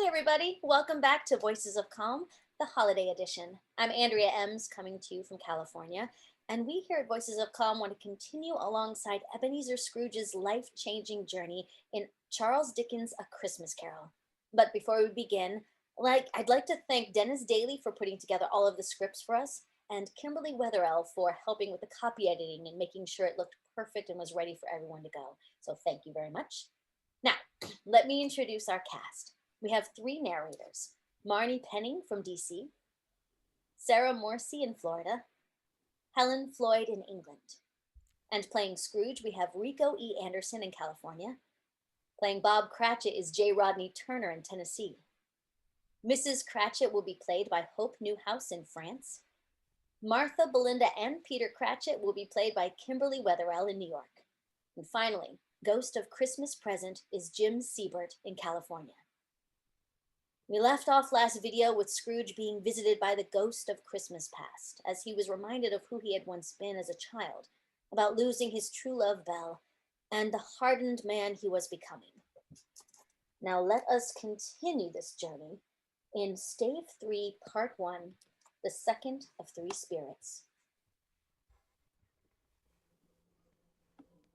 everybody. Welcome back to Voices of Calm, the holiday edition. I'm Andrea Ems, coming to you from California, and we here at Voices of Calm want to continue alongside Ebenezer Scrooge's life-changing journey in Charles Dickens' A Christmas Carol. But before we begin, I'd like to thank Dennis Daly for putting together all of the scripts for us, and Kimberly Wetherell for helping with the copy editing and making sure it looked perfect and was ready for everyone to go. So thank you very much. Now, let me introduce our cast. We have three narrators: Marni Penning from DC, Sara Morsey in Florida, Helen Floyd in England. And playing Scrooge, we have Rico E. Anderson in California. Playing Bob Cratchit is J. Rodney Turner in Tennessee. Mrs. Cratchit will be played by Hope Newhouse in France. Martha, Belinda, and Peter Cratchit will be played by Kimberly Wetherell in New York. And finally, Ghost of Christmas Present is Jim Seybert in California. We left off last video with Scrooge being visited by the ghost of Christmas past, as he was reminded of who he had once been as a child, about losing his true love Belle, and the hardened man he was becoming. Now let us continue this journey in Stave 3, Part 1, The Second of Three Spirits.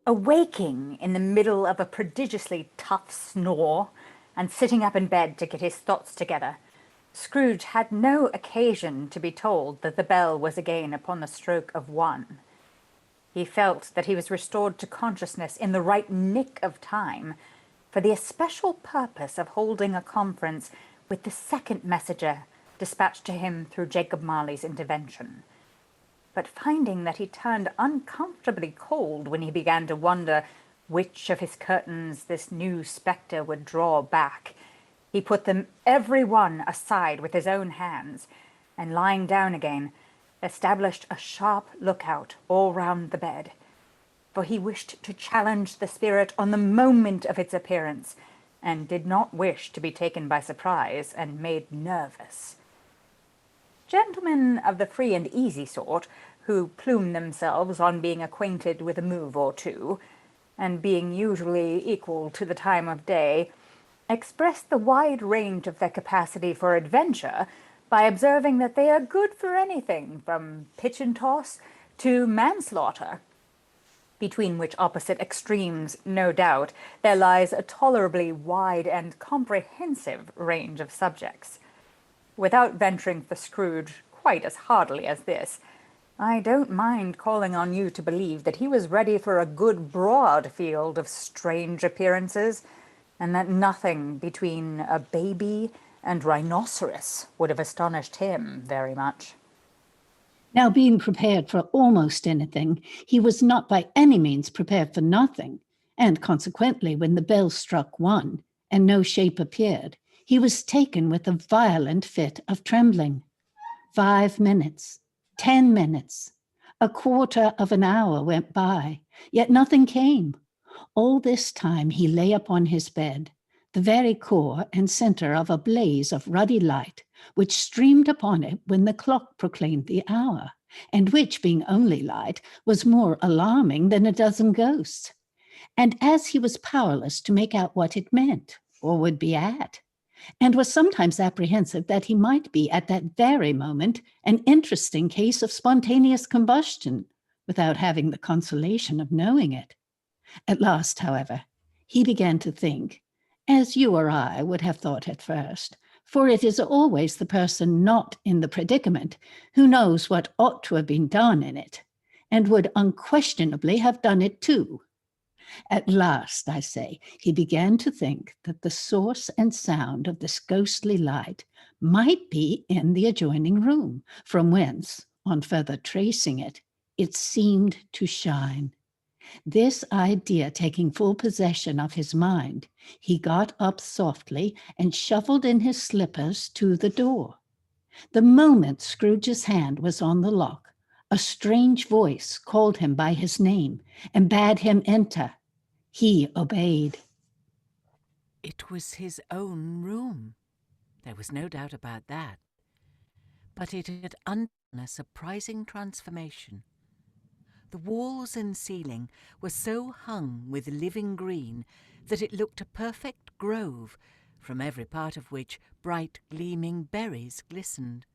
Awaking in the middle of a prodigiously tough snore, and sitting up in bed to get his thoughts together, Scrooge had no occasion to be told that the bell was again upon the stroke of 1. He felt that he was restored to consciousness in the right nick of time for the especial purpose of holding a conference with the second messenger dispatched to him through Jacob Marley's intervention. But finding that he turned uncomfortably cold when he began to wonder which of his curtains this new spectre would draw back, he put them every one aside with his own hands, and lying down again, established a sharp lookout all round the bed, for he wished to challenge the spirit on the moment of its appearance, and did not wish to be taken by surprise and made nervous. Gentlemen of the free and easy sort, who plume themselves on being acquainted with a move or two, and being usually equal to the time of day, express the wide range of their capacity for adventure by observing that they are good for anything from pitch and toss to manslaughter, between which opposite extremes, no doubt, there lies a tolerably wide and comprehensive range of subjects. Without venturing for Scrooge quite as hardily as this, I don't mind calling on you to believe that he was ready for a good broad field of strange appearances, and that nothing between a baby and rhinoceros would have astonished him very much. Now, being prepared for almost anything, he was not by any means prepared for nothing, and consequently, when the bell struck 1 and no shape appeared, he was taken with a violent fit of trembling. 5 minutes, 10 minutes, a quarter of an hour went by, yet nothing came. All this time he lay upon his bed, the very core and center of a blaze of ruddy light, which streamed upon it when the clock proclaimed the hour, and which, being only light, was more alarming than a dozen ghosts. And as he was powerless to make out what it meant, or would be at, and was sometimes apprehensive that he might be at that very moment an interesting case of spontaneous combustion, without having the consolation of knowing it. At last, however, he began to think, as you or I would have thought at first, for it is always the person not in the predicament who knows what ought to have been done in it, and would unquestionably have done it too. At last, I say, he began to think that the source and sound of this ghostly light might be in the adjoining room, from whence, on further tracing it, it seemed to shine. This idea taking full possession of his mind, he got up softly and shuffled in his slippers to the door. The moment Scrooge's hand was on the lock, a strange voice called him by his name and bade him enter. He obeyed. It was his own room. There was no doubt about that. But it had undergone a surprising transformation. The walls and ceiling were so hung with living green that it looked a perfect grove, from every part of which bright gleaming berries glistened.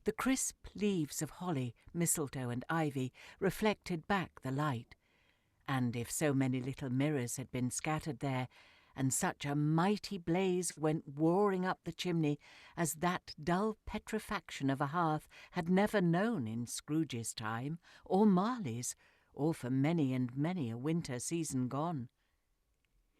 The crisp leaves of holly, mistletoe, and ivy reflected back the light, and if so many little mirrors had been scattered there, and such a mighty blaze went roaring up the chimney as that dull petrifaction of a hearth had never known in Scrooge's time, or Marley's, or for many and many a winter season gone.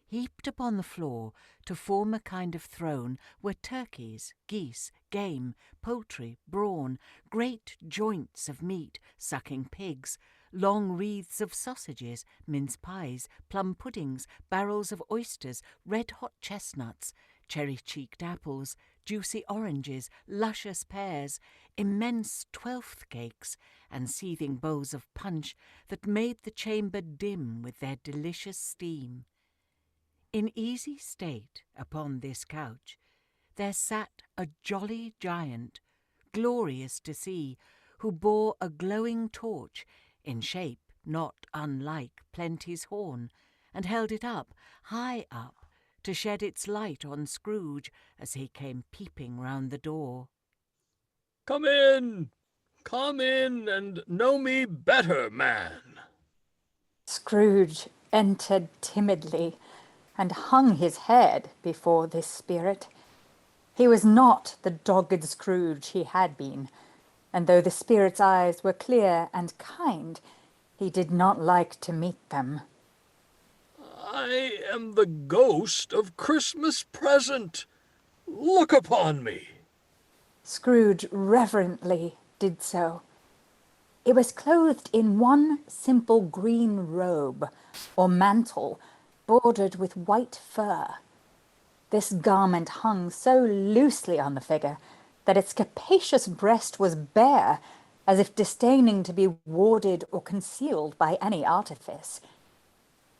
Heaped upon the floor to form a kind of throne were turkeys, geese, game, poultry, brawn, great joints of meat, sucking pigs, long wreaths of sausages, mince pies, plum puddings, barrels of oysters, red-hot chestnuts, cherry-cheeked apples, juicy oranges, luscious pears, immense twelfth cakes, and seething bowls of punch that made the chamber dim with their delicious steam. In easy state upon this couch there sat a jolly giant, glorious to see, who bore a glowing torch, in shape not unlike Plenty's horn, and held it up, high up, to shed its light on Scrooge as he came peeping round the door. Come in, and know me better, man." Scrooge entered timidly and hung his head before this spirit. He was not the dogged Scrooge he had been, and though the spirit's eyes were clear and kind, he did not like to meet them. "I am the ghost of Christmas present. Look upon me." Scrooge reverently did so. It was clothed in one simple green robe, or mantle, bordered with white fur. This garment hung so loosely on the figure that its capacious breast was bare, as if disdaining to be warded or concealed by any artifice.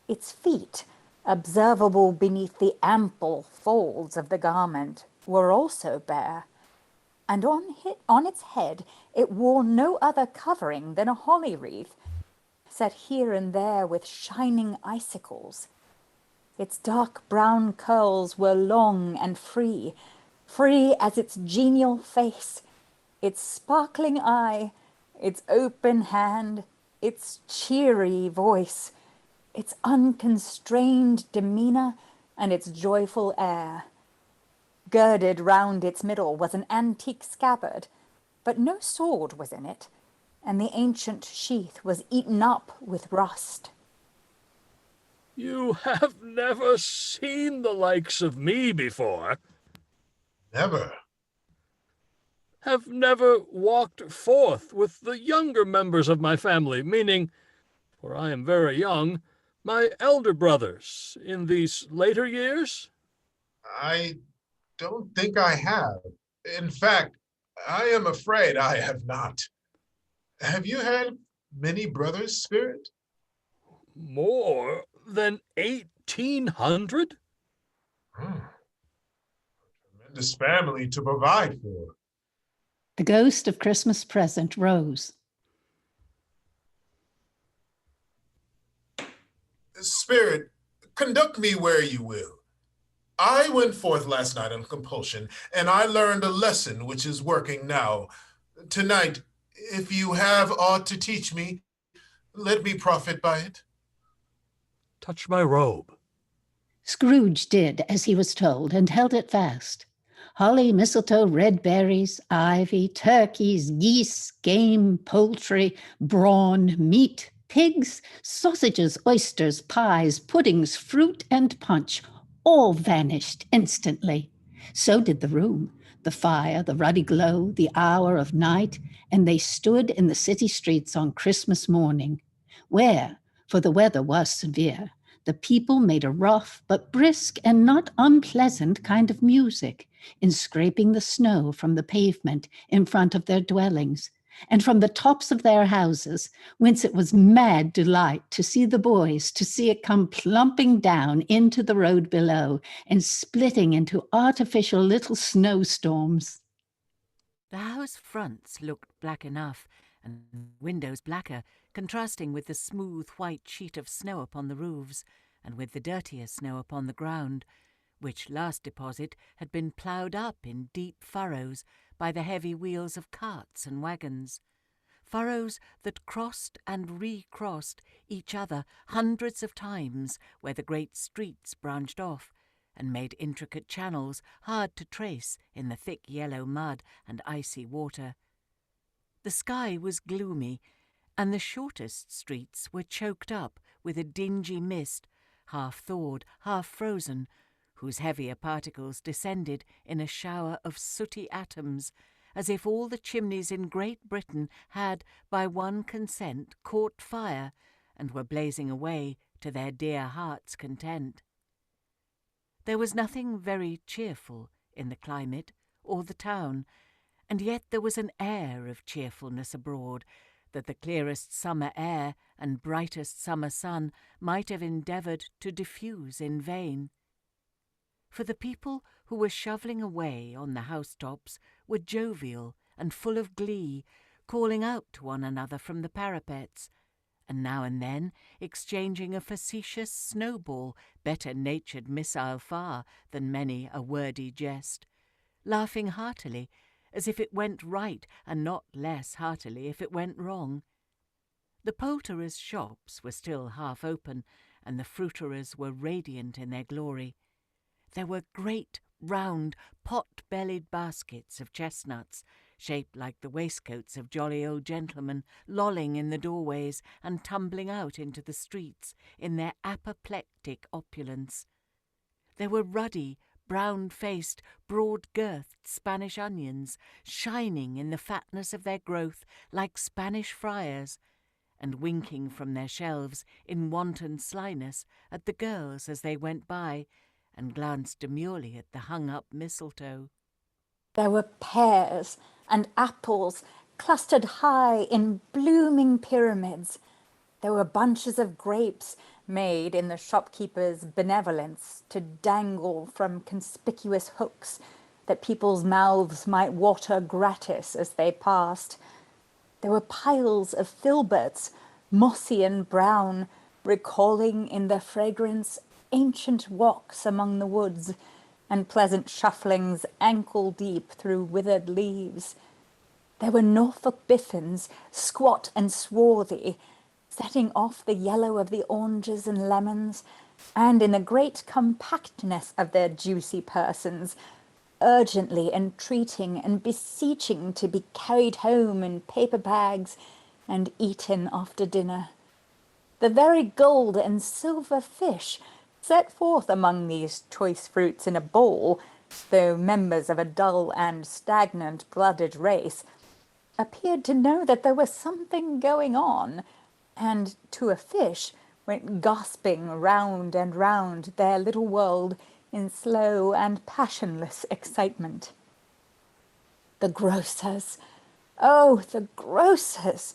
Its feet, observable beneath the ample folds of the garment, were also bare, and on its head it wore no other covering than a holly wreath, set here and there with shining icicles. Its dark brown curls were long and free as its genial face, its sparkling eye, its open hand, its cheery voice, its unconstrained demeanour, and its joyful air. Girded round its middle was an antique scabbard, but no sword was in it, and the ancient sheath was eaten up with rust. "You have never seen the likes of me before." Never. "Have never walked forth with the younger members of my family, meaning, for I am very young, my elder brothers, in these later years?" I don't think I have. In fact, I am afraid I have not. Have you had many brothers, Spirit? "More than 1,800? A tremendous family to provide for." The ghost of Christmas present rose. "Spirit, conduct me where you will. I went forth last night on compulsion, and I learned a lesson which is working now. Tonight, if you have aught to teach me, let me profit by it." Touch my robe." Scrooge did as he was told and held it fast. Holly, mistletoe, red berries, ivy, turkeys, geese, game, poultry, brawn, meat, pigs, sausages, oysters, pies, puddings, fruit, and punch all vanished instantly. So did the room, the fire, the ruddy glow, the hour of night, and they stood in the city streets on Christmas morning, where, for the weather was severe, the people made a rough but brisk and not unpleasant kind of music in scraping the snow from the pavement in front of their dwellings, and from the tops of their houses, whence it was mad delight to see it come plumping down into the road below and splitting into artificial little snowstorms. The house fronts looked black enough, and windows blacker, contrasting with the smooth white sheet of snow upon the roofs, and with the dirtier snow upon the ground, which last deposit had been ploughed up in deep furrows by the heavy wheels of carts and wagons, furrows that crossed and recrossed each other hundreds of times where the great streets branched off and made intricate channels hard to trace in the thick yellow mud and icy water. The sky was gloomy, and the shortest streets were choked up with a dingy mist, half thawed, half frozen, whose heavier particles descended in a shower of sooty atoms, as if all the chimneys in Great Britain had, by one consent, caught fire, and were blazing away to their dear hearts' content. There was nothing very cheerful in the climate or the town, and yet there was an air of cheerfulness abroad that the clearest summer air and brightest summer sun might have endeavoured to diffuse in vain. For the people who were shovelling away on the housetops were jovial and full of glee, calling out to one another from the parapets, and now and then exchanging a facetious snowball, better-natured missile far than many a wordy jest, laughing heartily as if it went right, and not less heartily if it went wrong. The poulterers' shops were still half open, and the fruiterers were radiant in their glory. There were great, round, pot-bellied baskets of chestnuts, shaped like the waistcoats of jolly old gentlemen, lolling in the doorways and tumbling out into the streets in their apoplectic opulence. There were ruddy, brown-faced, broad-girthed Spanish onions, shining in the fatness of their growth like Spanish friars, and winking from their shelves in wanton slyness at the girls as they went by, and glanced demurely at the hung-up mistletoe. There were pears and apples clustered high in blooming pyramids. There were bunches of grapes made in the shopkeeper's benevolence to dangle from conspicuous hooks that people's mouths might water gratis as they passed. There were piles of filberts, mossy and brown, recalling in their fragrance ancient walks among the woods and pleasant shufflings ankle-deep through withered leaves. There were Norfolk biffins, squat and swarthy, setting off the yellow of the oranges and lemons, and in the great compactness of their juicy persons, urgently entreating and beseeching to be carried home in paper bags and eaten after dinner. The very gold and silver fish set forth among these choice fruits in a bowl, though members of a dull and stagnant-blooded race, appeared to know that there was something going on, and to a fish went gasping round and round their little world in slow and passionless excitement. The grocers, oh, the grocers,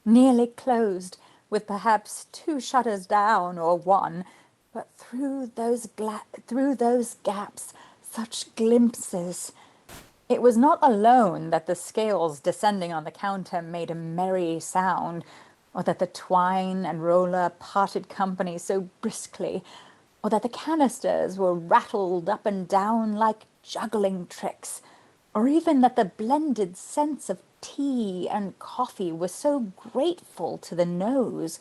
nearly closed, with perhaps 2 shutters down or 1, but through those gaps such glimpses. It was not alone that the scales descending on the counter made a merry sound, or that the twine and roller parted company so briskly, or that the canisters were rattled up and down like juggling tricks, or even that the blended scents of tea and coffee were so grateful to the nose,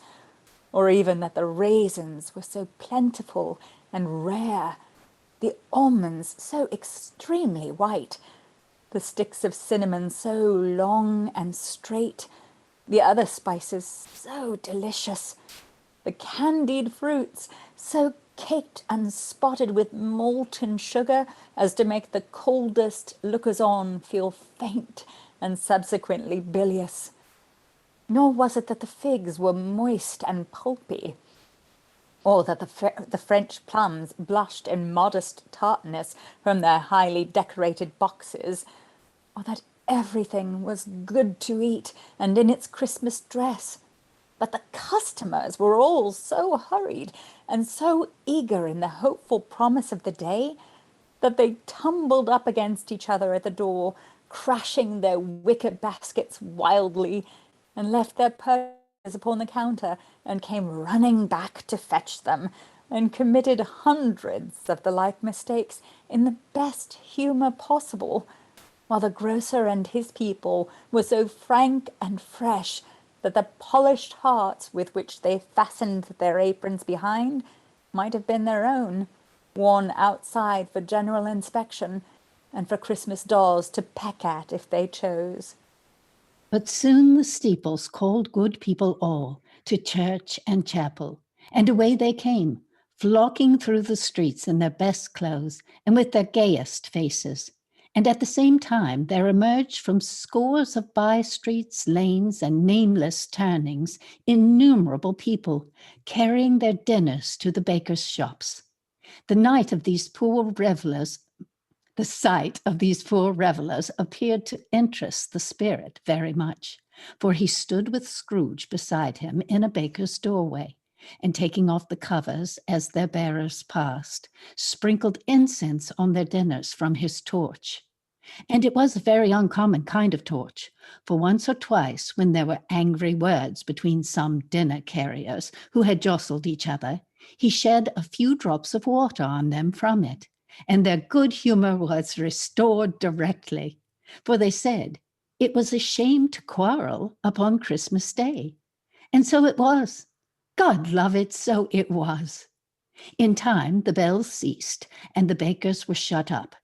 or even that the raisins were so plentiful and rare, the almonds so extremely white, the sticks of cinnamon so long and straight, the other spices so delicious, the candied fruits so caked and spotted with molten sugar as to make the coldest lookers-on feel faint and subsequently bilious. Nor was it that the figs were moist and pulpy, or that the French plums blushed in modest tartness from their highly decorated boxes, or that everything was good to eat and in its Christmas dress. But the customers were all so hurried and so eager in the hopeful promise of the day that they tumbled up against each other at the door, crashing their wicker baskets wildly, and left their purchases upon the counter and came running back to fetch them, and committed hundreds of the like mistakes in the best humour possible, while the grocer and his people were so frank and fresh that the polished hearts with which they fastened their aprons behind might have been their own, worn outside for general inspection, and for Christmas dolls to peck at if they chose. But soon the steeples called good people all to church and chapel, and away they came, flocking through the streets in their best clothes and with their gayest faces. And at the same time there emerged from scores of by-streets, lanes, and nameless turnings innumerable people, carrying their dinners to the bakers' shops. The sight of these poor revelers appeared to interest the spirit very much, for he stood with Scrooge beside him in a baker's doorway, and taking off the covers as their bearers passed, sprinkled incense on their dinners from his torch. And it was a very uncommon kind of torch, for once or twice, when there were angry words between some dinner carriers who had jostled each other, he shed a few drops of water on them from it, and their good humour was restored directly, for they said it was a shame to quarrel upon Christmas Day. And so it was. God love it, so it was. In time the bells ceased, and the bakers were shut up.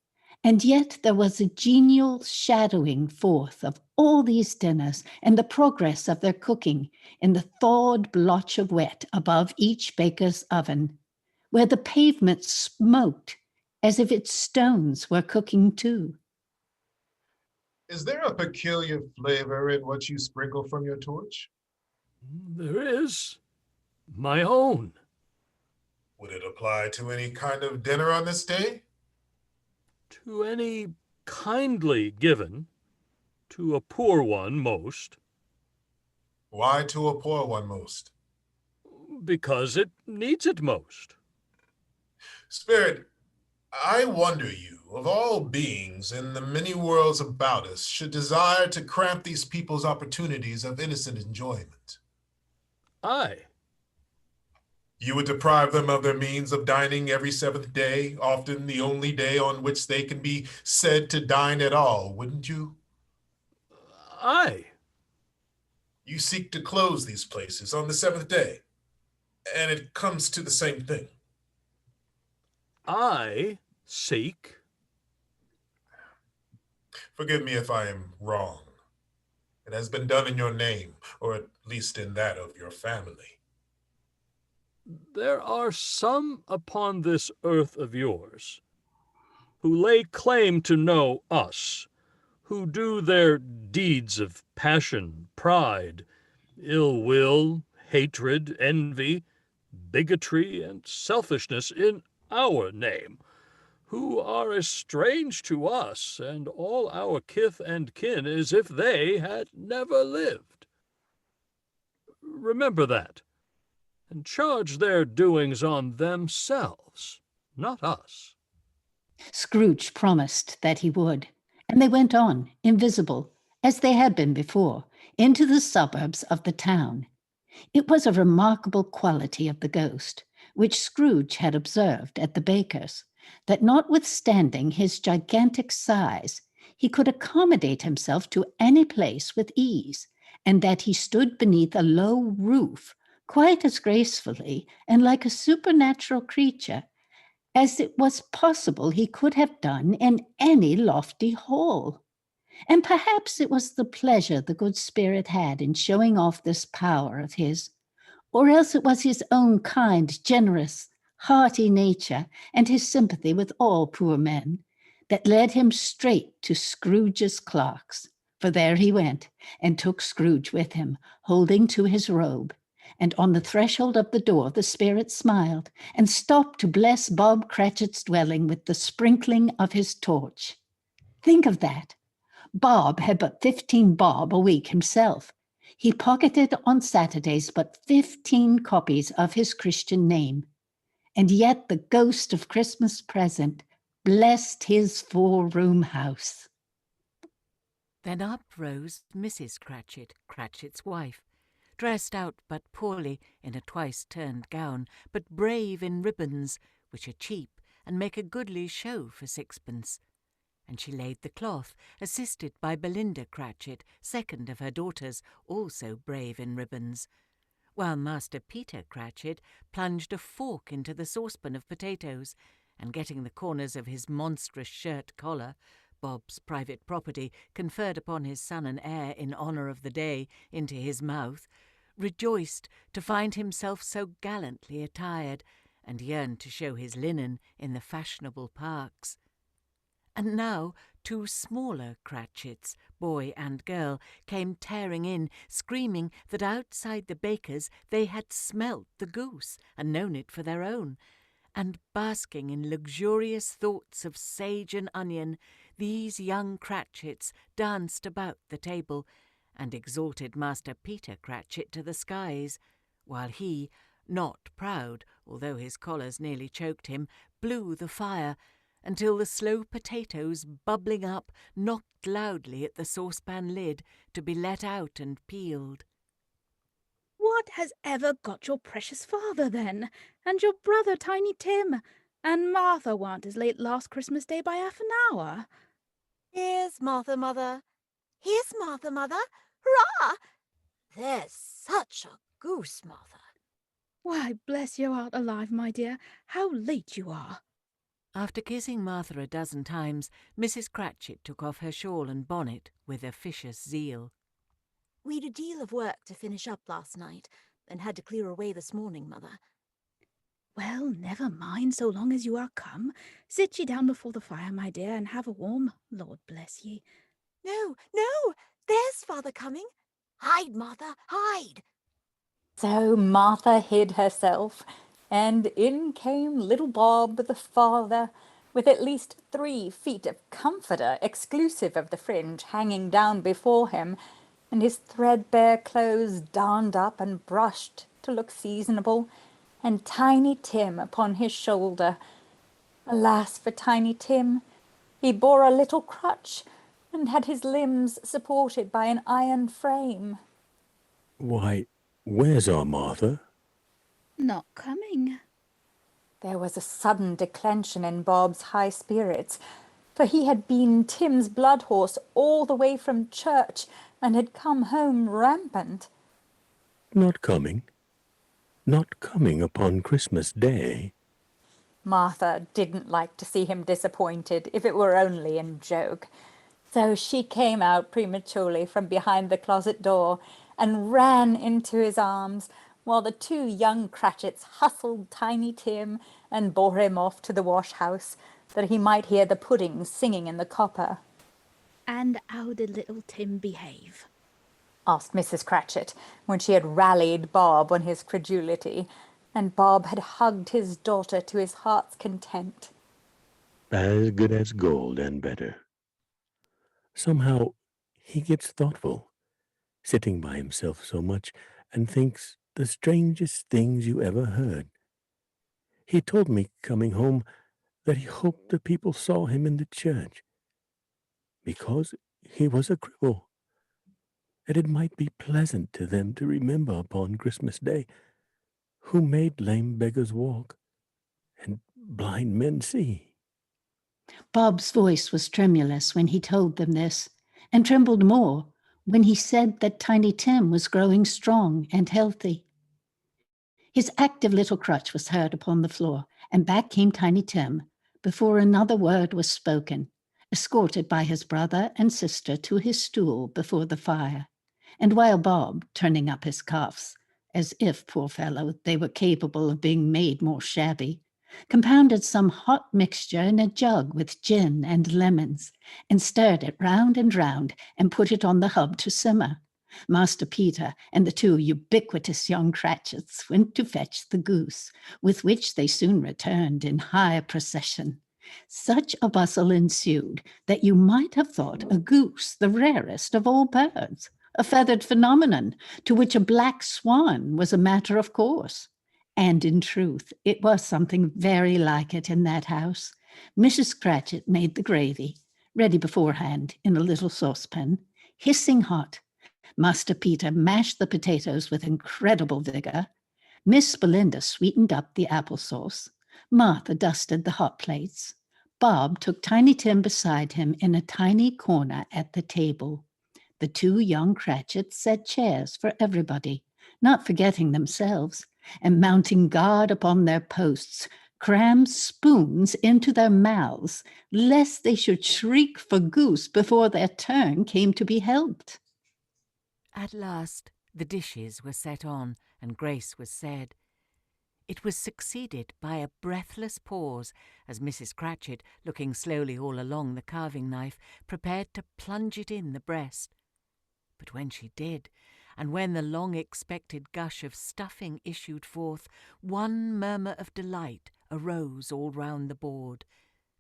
And yet there was a genial shadowing forth of all these dinners and the progress of their cooking in the thawed blotch of wet above each baker's oven, where the pavement smoked as if its stones were cooking too. Is there a peculiar flavor in what you sprinkle from your torch? There is. My own. Would it apply to any kind of dinner on this day? To any kindly given, to a poor one most. Why to a poor one most? Because it needs it most. Spirit, I wonder you, of all beings in the many worlds about us, should desire to cramp these people's opportunities of innocent enjoyment. Aye. You would deprive them of their means of dining every seventh day, often the only day on which they can be said to dine at all, wouldn't you? Aye. You seek to close these places on the seventh day, and it comes to the same thing. I seek. Forgive me if I am wrong. It has been done in your name, or at least in that of your family. There are some upon this earth of yours who lay claim to know us, who do their deeds of passion, pride, ill will, hatred, envy, bigotry, and selfishness in our name, who are as strange to us and all our kith and kin as if they had never lived. Remember that, and charge their doings on themselves, not us. Scrooge promised that he would, and they went on, invisible, as they had been before, into the suburbs of the town. It was a remarkable quality of the ghost, which Scrooge had observed at the baker's, that notwithstanding his gigantic size, he could accommodate himself to any place with ease, and that he stood beneath a low roof quite as gracefully and like a supernatural creature as it was possible he could have done in any lofty hall. And perhaps it was the pleasure the good spirit had in showing off this power of his, or else it was his own kind, generous, hearty nature and his sympathy with all poor men that led him straight to Scrooge's clerk's. For there he went, and took Scrooge with him, holding to his robe. And on the threshold of the door the spirit smiled, and stopped to bless Bob Cratchit's dwelling with the sprinkling of his torch. Think of that! Bob had but 15 bob a week himself. He pocketed on Saturdays but 15 copies of his Christian name. And yet the ghost of Christmas present blessed his 4-room house. Then up rose Mrs. Cratchit, Cratchit's wife, dressed out but poorly in a twice-turned gown, but brave in ribbons, which are cheap and make a goodly show for sixpence. And she laid the cloth, assisted by Belinda Cratchit, second of her daughters, also brave in ribbons, while Master Peter Cratchit plunged a fork into the saucepan of potatoes, and getting the corners of his monstrous shirt collar, Bob's private property conferred upon his son and heir in honour of the day, into his mouth, rejoiced to find himself so gallantly attired, and yearned to show his linen in the fashionable parks. And now 2 smaller Cratchits, boy and girl, came tearing in, screaming that outside the baker's they had smelt the goose and known it for their own, and basking in luxurious thoughts of sage and onion, these young Cratchits danced about the table, and exalted Master Peter Cratchit to the skies, while he, not proud, although his collars nearly choked him, blew the fire, until the slow potatoes, bubbling up, knocked loudly at the saucepan lid to be let out and peeled. "What has ever got your precious father, then, and your brother Tiny Tim, and Martha warn't as late last Christmas Day by half an hour?" "Here's Martha, mother. Here's Martha, mother. Hurrah! There's such a goose, Martha." "Why, bless your heart alive, my dear, how late you are!" After kissing Martha a dozen times, Mrs. Cratchit took off her shawl and bonnet with officious zeal. "We'd a deal of work to finish up last night, and had to clear away this morning, mother." "Well, never mind, so long as you are come. Sit ye down before the fire, my dear, and have a warm. Lord bless ye." "No, no, there's father coming. Hide, Martha, hide." So Martha hid herself, and in came little Bob the father, with at least 3 feet of comforter, exclusive of the fringe, hanging down before him, and his threadbare clothes darned up and brushed to look seasonable, and Tiny Tim upon his shoulder. Alas for Tiny Tim! He bore a little crutch, and had his limbs supported by an iron frame. "Why, where's our Martha?" "Not coming." There was a sudden declension in Bob's high spirits, for he had been Tim's blood horse all the way from church, and had come home rampant. "Not coming? Not coming upon Christmas Day?" Martha didn't like to see him disappointed, if it were only in joke. So she came out prematurely from behind the closet door, and ran into his arms, while the 2 young Cratchits hustled Tiny Tim and bore him off to the wash-house, that he might hear the pudding singing in the copper. "And how did little Tim behave?" asked Mrs. Cratchit, when she had rallied Bob on his credulity, and Bob had hugged his daughter to his heart's content. "As good as gold, and better. Somehow he gets thoughtful, sitting by himself so much, and thinks the strangest things you ever heard. He told me coming home that he hoped the people saw him in the church, because he was a cripple, that it might be pleasant to them to remember upon Christmas Day, who made lame beggars walk and blind men see." Bob's voice was tremulous when he told them this, and trembled more when he said that Tiny Tim was growing strong and healthy. His active little crutch was heard upon the floor, and back came Tiny Tim before another word was spoken, escorted by his brother and sister to his stool before the fire. And while Bob, turning up his cuffs, as if, poor fellow, they were capable of being made more shabby, compounded some hot mixture in a jug with gin and lemons, and stirred it round and round, and put it on the hob to simmer, Master Peter and the 2 ubiquitous young Cratchits went to fetch the goose, with which they soon returned in high procession. Such a bustle ensued that you might have thought a goose the rarest of all birds, a feathered phenomenon to which a black swan was a matter of course. And in truth, it was something very like it in that house. Mrs. Cratchit made the gravy, ready beforehand in a little saucepan, hissing hot, Master Peter mashed the potatoes with incredible vigor. Miss Belinda sweetened up the applesauce. Martha dusted the hot plates. Bob took Tiny Tim beside him in a tiny corner at the table. The two young Cratchits set chairs for everybody, not forgetting themselves, and mounting guard upon their posts, crammed spoons into their mouths, lest they should shriek for goose before their turn came to be helped. At last the dishes were set on, and grace was said. It was succeeded by a breathless pause as Mrs. Cratchit, looking slowly all along the carving knife, prepared to plunge it in the breast. But when she did, and when the long-expected gush of stuffing issued forth, one murmur of delight arose all round the board,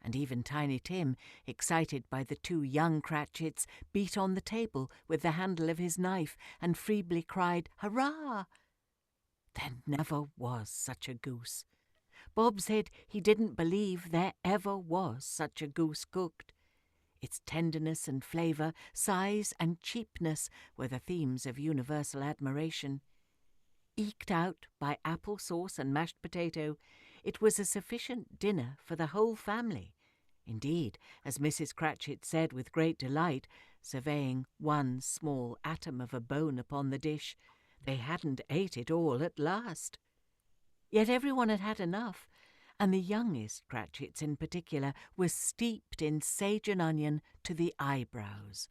and even Tiny Tim, excited by the two young Cratchits, beat on the table with the handle of his knife and feebly cried, "Hurrah!" There never was such a goose. Bob said he didn't believe there ever was such a goose cooked. Its tenderness and flavour, size and cheapness were the themes of universal admiration. Eked out by apple sauce and mashed potato, it was a sufficient dinner for the whole family. Indeed, as Mrs. Cratchit said with great delight, surveying one small atom of a bone upon the dish, they hadn't ate it all at last. Yet everyone had had enough, and the youngest Cratchits in particular were steeped in sage and onion to the eyebrows.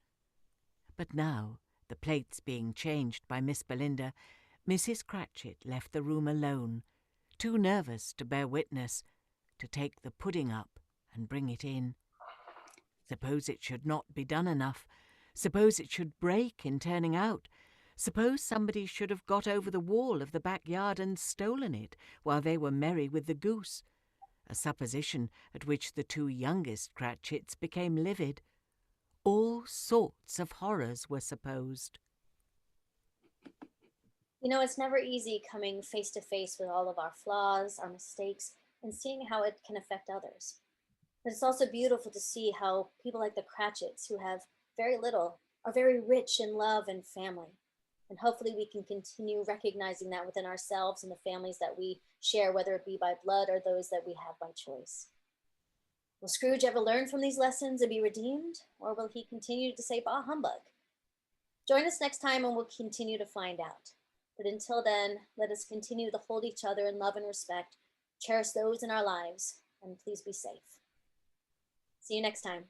But now, the plates being changed by Miss Belinda, Mrs. Cratchit left the room alone, too nervous to bear witness, to take the pudding up and bring it in. Suppose it should not be done enough. Suppose it should break in turning out. Suppose somebody should have got over the wall of the backyard and stolen it while they were merry with the goose, a supposition at which the two youngest Cratchits became livid. All sorts of horrors were supposed. You know, it's never easy coming face to face with all of our flaws, our mistakes, and seeing how it can affect others. But it's also beautiful to see how people like the Cratchits, who have very little, are very rich in love and family. And hopefully we can continue recognizing that within ourselves and the families that we share, whether it be by blood or those that we have by choice. Will Scrooge ever learn from these lessons and be redeemed, or will he continue to say bah humbug? Join us next time and we'll continue to find out. But until then, let us continue to hold each other in love and respect, cherish those in our lives, and please be safe. See you next time.